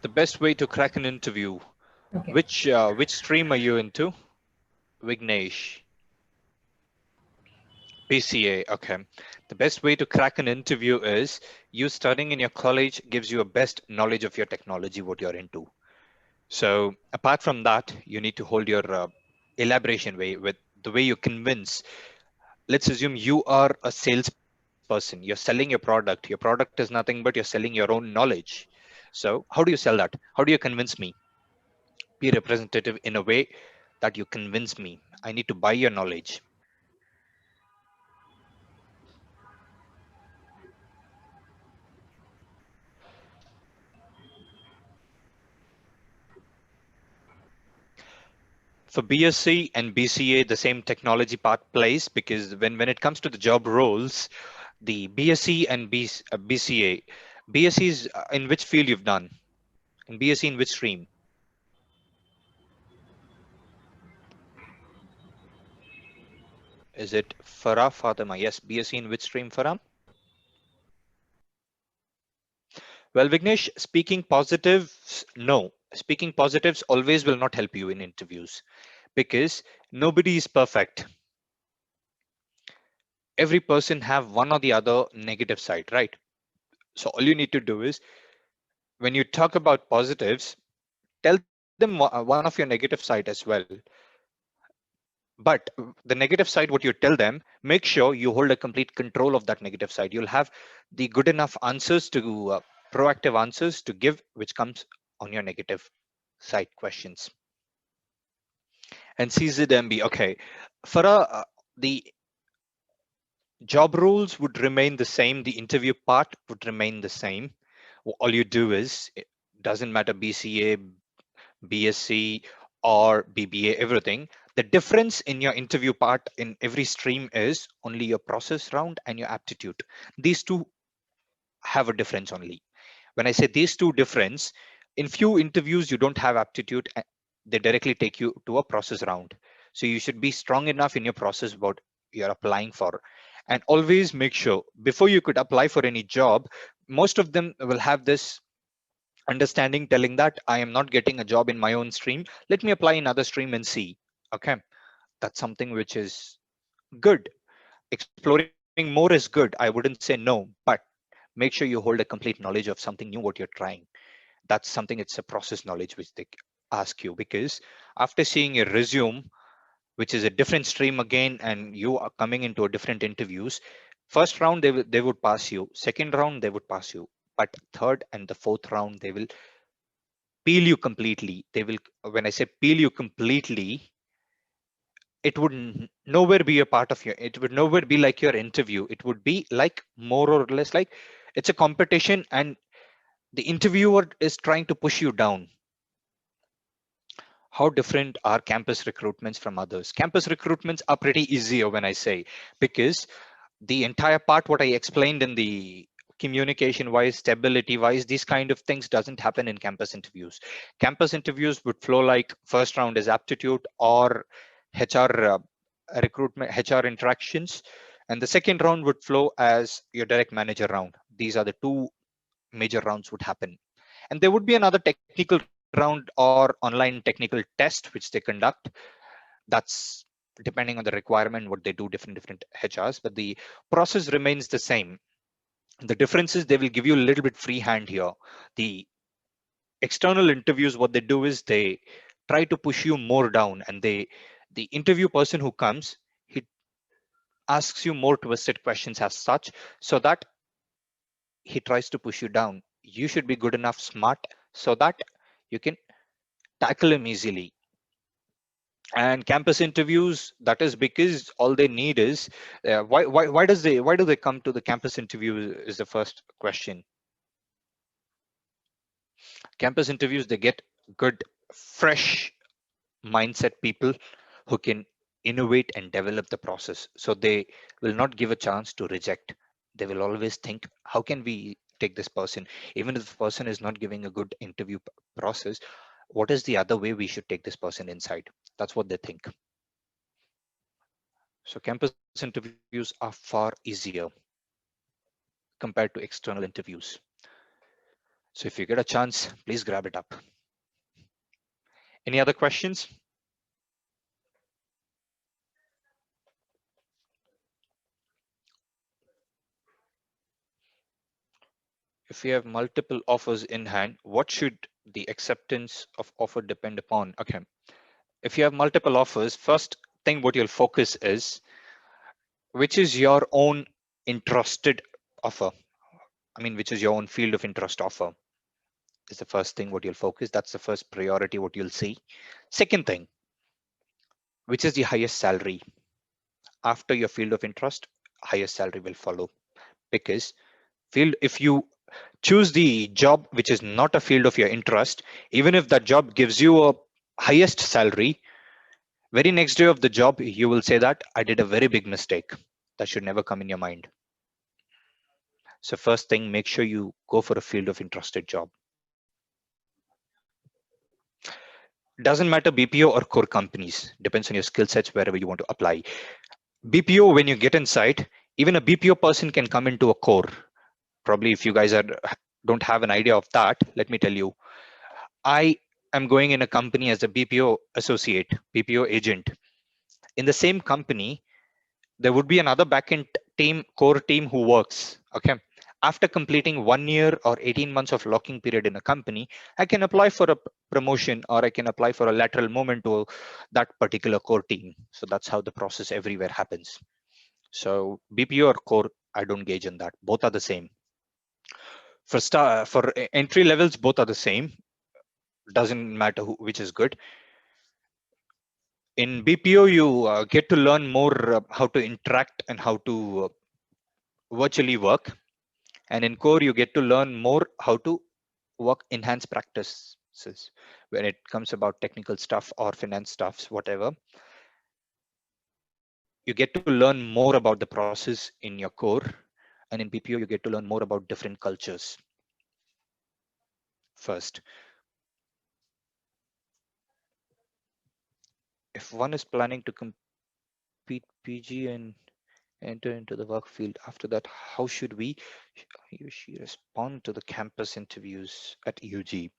S1: The best way to crack an interview.
S2: Okay.
S1: Which stream are you into? Vignesh. BCA. Okay. The best way to crack an interview is you studying in your college gives you a best knowledge of your technology, what you're into. So apart from that, you need to hold your elaboration way with the way you convince. Let's assume you are a salesperson. You're selling your product. Your product is nothing but you're selling your own knowledge. So how do you sell that? How do you convince me? Be representative in a way that you convince me. I need to buy your knowledge. For BSc and BCA, the same technology part plays because when it comes to the job roles, the BSc and BCA, BSc is in which field you've done, and BSc in which stream? Is it Farah Fatima? Yes. BSc in which stream, Farah? Well, Vignesh, speaking positives, no. Speaking positives always will not help you in interviews because nobody is perfect. Every person have one or the other negative side, right? So all you need to do is when you talk about positives, tell them one of your negative side as well. But the negative side, what you tell them, make sure you hold a complete control of that negative side. You'll have the good enough answers to proactive answers to give, which comes on your negative side questions. And CZMB, okay. For the job rules would remain the same. The interview part would remain the same. All you do is, it doesn't matter BCA, BSc or BBA, everything. The difference in your interview part in every stream is only your process round and your aptitude. These two have a difference only. When I say these two difference, in few interviews you don't have aptitude, they directly take you to a process round. So you should be strong enough in your process what you're applying for. And always make sure before you could apply for any job, most of them will have this understanding telling that I am not getting a job in my own stream. Let me apply in other stream and see. Okay, that's something which is good. Exploring more is good. I wouldn't say no, but make sure you hold a complete knowledge of something new what you're trying. That's something, it's a process knowledge which they ask you, because after seeing your resume, which is a different stream again, and you are coming into a different interviews, first round they would pass you, second round they would pass you, but third and the fourth round they will peel you completely. They will, when I say peel you completely, it would nowhere be a part of your, it would nowhere be like your interview. It would be like more or less like it's a competition, and the interviewer is trying to push you down. How different are campus recruitments from others? Campus recruitments are pretty easier when I say, because the entire part what I explained in the communication wise, stability wise, these kind of things doesn't happen in campus interviews. Campus interviews would flow like first round is aptitude or HR recruitment, HR interactions, and the second round would flow as your direct manager round. These are the two major rounds would happen, and there would be another technical round or online technical test which they conduct. That's depending on the requirement what they do, different HRs, but the process remains the same. The difference is they will give you a little bit free hand here. The external interviews, what they do is they try to push you more down, and the interview person who comes, he asks you more twisted questions as such, so that he tries to push you down. You should be good enough smart so that you can tackle him easily. And campus interviews, that is because all they need is why do they come to the campus interview is the first question. Campus interviews, they get good fresh mindset people who can innovate and develop the process, so they will not give a chance to reject. They will always think, how can we take this person, even if the person is not giving a good interview process, what is the other way we should take this person inside? That's what they think. So campus interviews are far easier compared to external interviews. So if you get a chance, please grab it up. Any other questions? If you have multiple offers in hand, what should the acceptance of offer depend upon? Okay. If you have multiple offers, first thing what you'll focus is, which is your own interested offer? I mean, which is your own field of interest offer is the first thing what you'll focus. That's the first priority what you'll see. Second thing, which is the highest salary? After your field of interest, highest salary will follow, because field, if you choose the job which is not a field of your interest, even if that job gives you a highest salary, very next day of the job you will say that I did a very big mistake. That should never come in your mind. So first thing, make sure you go for a field of interested job. Doesn't matter BPO or core companies, depends on your skill sets wherever you want to apply. BPO, when you get inside, even a BPO person can come into a core. Probably if you guys don't have an idea of that, let me tell you. I am going in a company as a BPO associate, BPO agent. In the same company, there would be another backend team, core team who works. Okay. After completing 1 year or 18 months of locking period in a company, I can apply for a promotion or I can apply for a lateral movement to that particular core team. So that's how the process everywhere happens. So BPO or core, I don't gauge in that. Both are the same. For entry levels, both are the same. Doesn't matter which is good. In BPO, you get to learn more how to interact and how to virtually work. And in core, you get to learn more how to work enhanced practices when it comes about technical stuff or finance stuffs, whatever. You get to learn more about the process in your core. And in BPO, you get to learn more about different cultures first. If one is planning to complete PG and enter into the work field after that, how should he or she respond to the campus interviews at UG?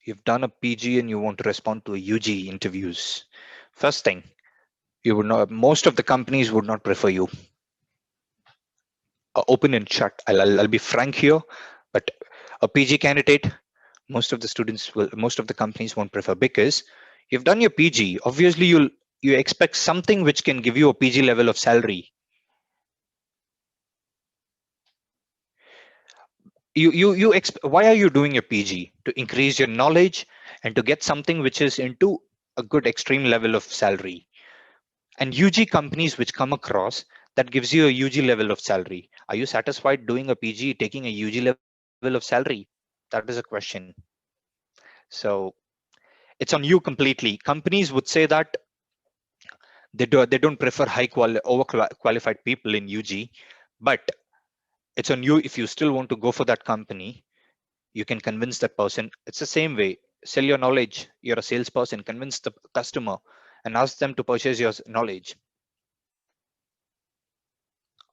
S1: You've done a PG and you want to respond to a UG interviews. First thing, you would not, most of the companies would not prefer you. Open and shut. I'll be frank here, but a PG candidate, most of the companies won't prefer, because you've done your PG. Obviously, you expect something which can give you a PG level of salary. Why are you doing your PG? To increase your knowledge and to get something which is into a good extreme level of salary. And UG companies which come across, that gives you a UG level of salary. Are you satisfied doing a PG, taking a UG level of salary? That is a question. So it's on you completely. Companies would say that they don't prefer overqualified people in UG, but it's on you. If you still want to go for that company, you can convince that person. It's the same way. Sell your knowledge. You're a salesperson. Convince the customer and ask them to purchase your knowledge.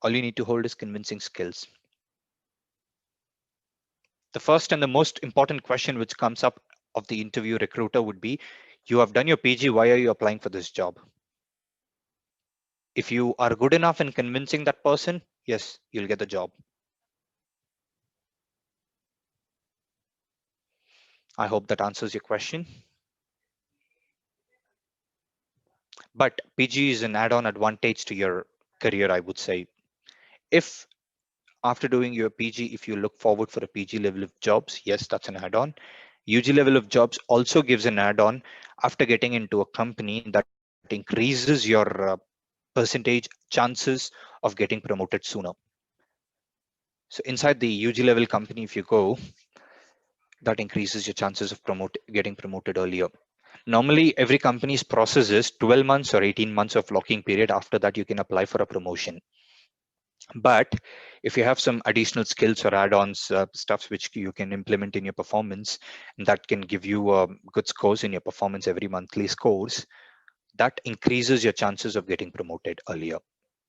S1: All you need to hold is convincing skills. The first and the most important question which comes up of the interview recruiter would be, you have done your PG, why are you applying for this job? If you are good enough in convincing that person, yes, you'll get the job. I hope that answers your question. But PG is an add-on advantage to your career, I would say. If after doing your PG, if you look forward for a PG level of jobs, yes, that's an add-on. UG level of jobs also gives an add-on after getting into a company that increases your percentage chances of getting promoted sooner. So inside the UG level company, if you go, that increases your chances of getting promoted earlier. Normally, every company's process is 12 months or 18 months of locking period. After that, you can apply for a promotion. But if you have some additional skills or add-ons, stuff which you can implement in your performance, and that can give you good scores in your performance every monthly scores, that increases your chances of getting promoted earlier.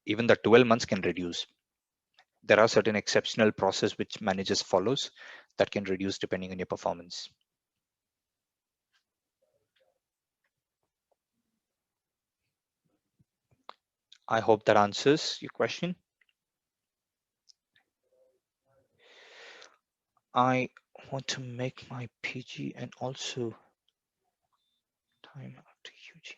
S1: Even the 12 months can reduce. There are certain exceptional process which managers follows that can reduce depending on your performance. I hope that answers your question. I want to make my PG and also time after UG.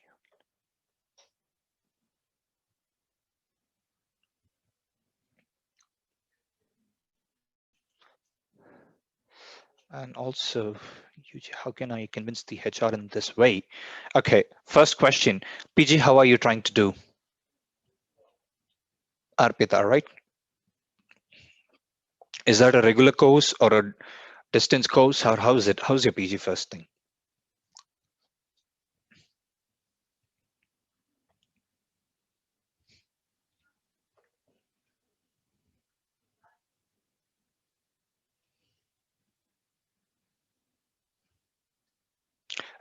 S1: And also, how can I convince the HR in this way? Okay, first question, PG, how are you trying to do? Arpita, right? Is that a regular course or a distance course, or how is it? How's your PG first thing?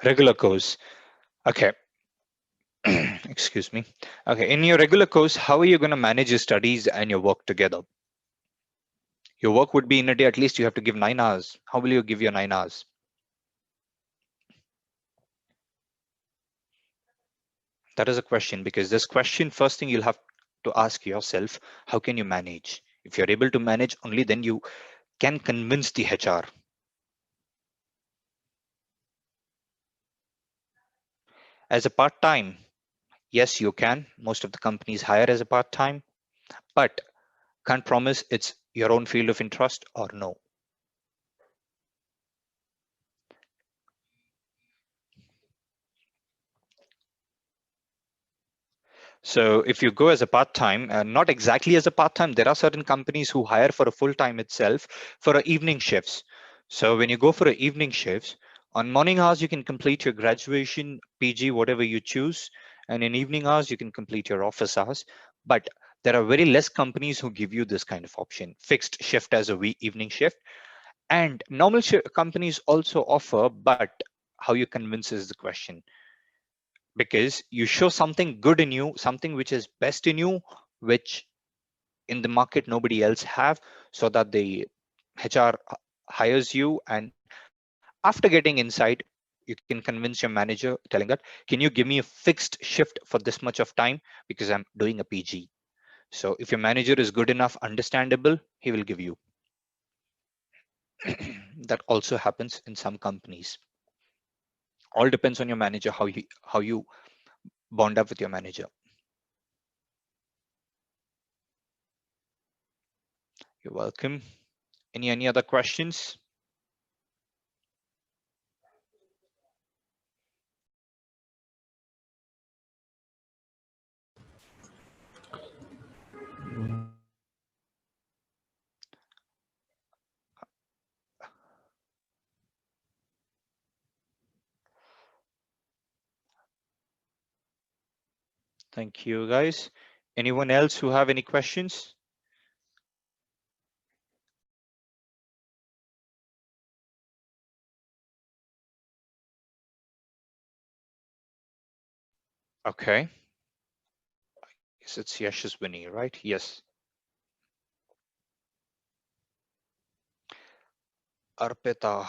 S1: Regular course. Okay. Excuse me. Okay, in your regular course, how are you going to manage your studies and your work together? Your work would be in a day, at least you have to give 9 hours. How will you give your 9 hours? That is a question, because this question, first thing you'll have to ask yourself, how can you manage? If you're able to manage, only then you can convince the HR. As a part-time, yes, you can. Most of the companies hire as a part-time, but can't promise it's your own field of interest or no. So if you go as a part-time, not exactly as a part-time, there are certain companies who hire for a full-time itself for a evening shifts. So when you go for a evening shifts, on morning hours, you can complete your graduation, PG, whatever you choose. And in evening hours, you can complete your office hours. But there are very less companies who give you this kind of option, fixed shift as a evening shift. And normal companies also offer, but how you convince is the question, because you show something good in you, something which is best in you, which in the market nobody else have, so that the HR hires you. And after getting insight, you can convince your manager, telling that, can you give me a fixed shift for this much of time, because I'm doing a PG. So if your manager is good enough, understandable, he will give you. That also happens in some companies. All depends on your manager, how you bond up with your manager. You're welcome. Any other questions? Thank you, guys. Anyone else who have any questions? Okay. Yes, it's Yashaswini, right? Yes. Arpita.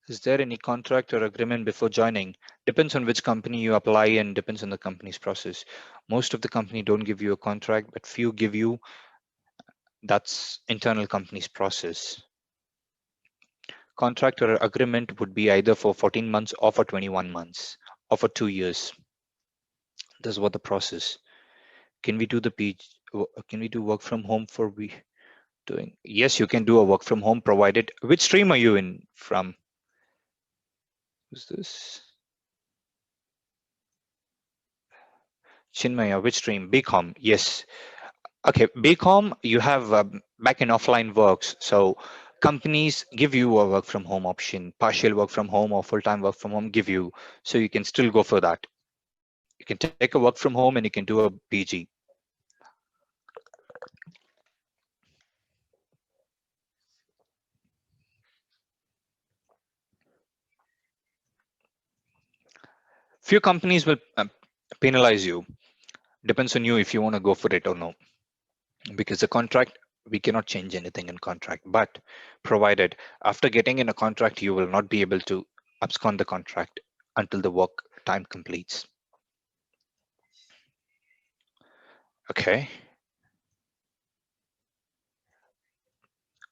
S1: Is there any contract or agreement before joining? Depends on which company you apply and depends on the company's process. Most of the company don't give you a contract, but few give you. That's internal company's process. Contract or agreement would be either for 14 months or for 21 months or for 2 years. This is what the process. Can we do the can we do work from home for we doing? Yes, you can do a work from home provided. Which stream are you in from? Who's this? Chinmaya, which stream? BCom. Yes. Okay, BCom, you have back in offline works. So companies give you a work from home option, partial work from home or full-time work from home give you. So you can still go for that. You can take a work from home and you can do a PG. Few companies will penalize you. Depends on you if you want to go for it or no. Because the contract, we cannot change anything in contract, but provided after getting in a contract, you will not be able to abscond the contract until the work time completes. Okay.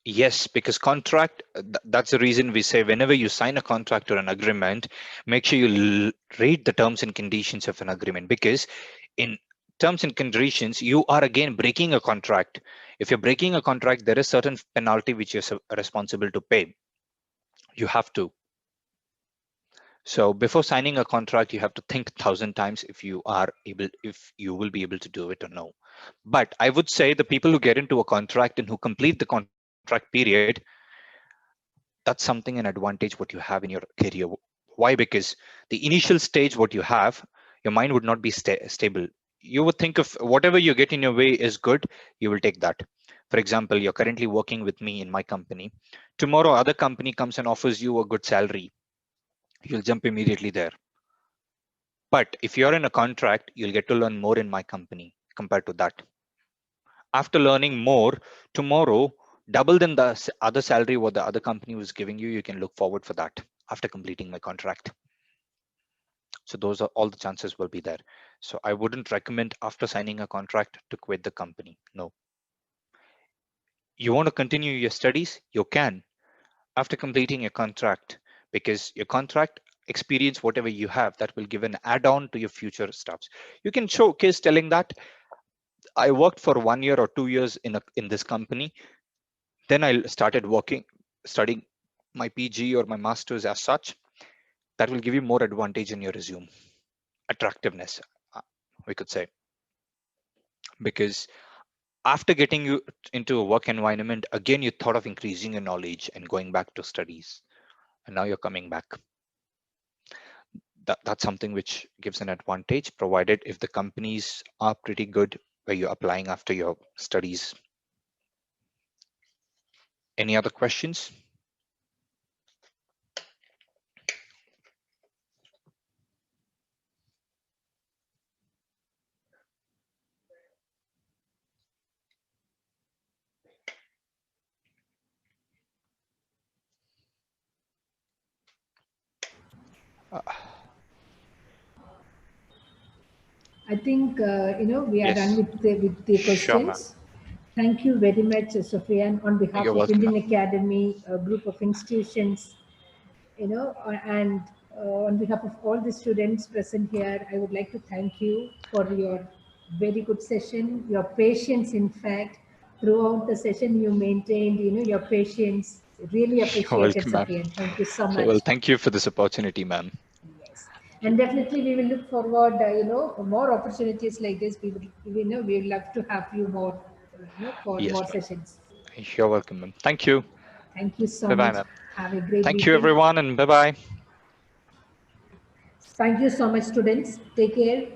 S1: Yes, because contract, that's the reason we say whenever you sign a contract or an agreement, make sure you read the terms and conditions of an agreement, because in terms and conditions, you are again breaking a contract. If you're breaking a contract, there is certain penalty which you're responsible to pay. You have to. So before signing a contract, you have to think 1,000 times if you are able, if you will be able to do it or no. But I would say the people who get into a contract and who complete the contract period, that's something, an advantage what you have in your career. Why? Because the initial stage what you have, your mind would not be stable. You would think of whatever you get in your way is good, you will take that. For example, you're currently working with me in my company. Tomorrow other company comes and offers you a good salary, you'll jump immediately there. But if you're in a contract, you'll get to learn more in my company compared to that. After learning more, tomorrow, double than the other salary what the other company was giving you, you can look forward for that after completing my contract. So those are all the chances will be there. So I wouldn't recommend after signing a contract to quit the company. No. You want to continue your studies? You can after completing your contract, because your contract experience, whatever you have, that will give an add-on to your future stuffs. You can showcase telling that I worked for 1 year or 2 years in this company. Then I started studying my PG or my master's as such. That will give you more advantage in your resume. Attractiveness, we could say. Because after getting you into a work environment, again, you thought of increasing your knowledge and going back to studies. And now you're coming back. That's something which gives an advantage, provided if the companies are pretty good where you're applying after your studies. Any other questions?
S2: I think we are
S1: Yes.
S2: done with the
S1: Sure, ma'am.
S2: questions. Thank you very much, Sophian, on behalf
S1: You're
S2: of
S1: welcome,
S2: Indian
S1: ma'am.
S2: Academy, a group of institutions, and on behalf of all the students present here, I would like to thank you for your very good session, your patience. In fact, throughout the session, you maintained, your patience. Really
S1: You're
S2: appreciated,
S1: welcome, ma'am.
S2: Sophian. Thank you so much.
S1: Well, thank you for this opportunity, ma'am.
S2: Yes, and definitely we will look forward, for more opportunities like this. We would love to have you more, for
S1: Yes,
S2: more
S1: ma'am.
S2: sessions.
S1: You're welcome, ma'am. Thank you.
S2: Thank you so
S1: Bye-bye,
S2: much.
S1: ma'am.
S2: Have a great
S1: Thank you,
S2: weekend.
S1: everyone, and bye-bye.
S2: Thank you so much, students. Take care.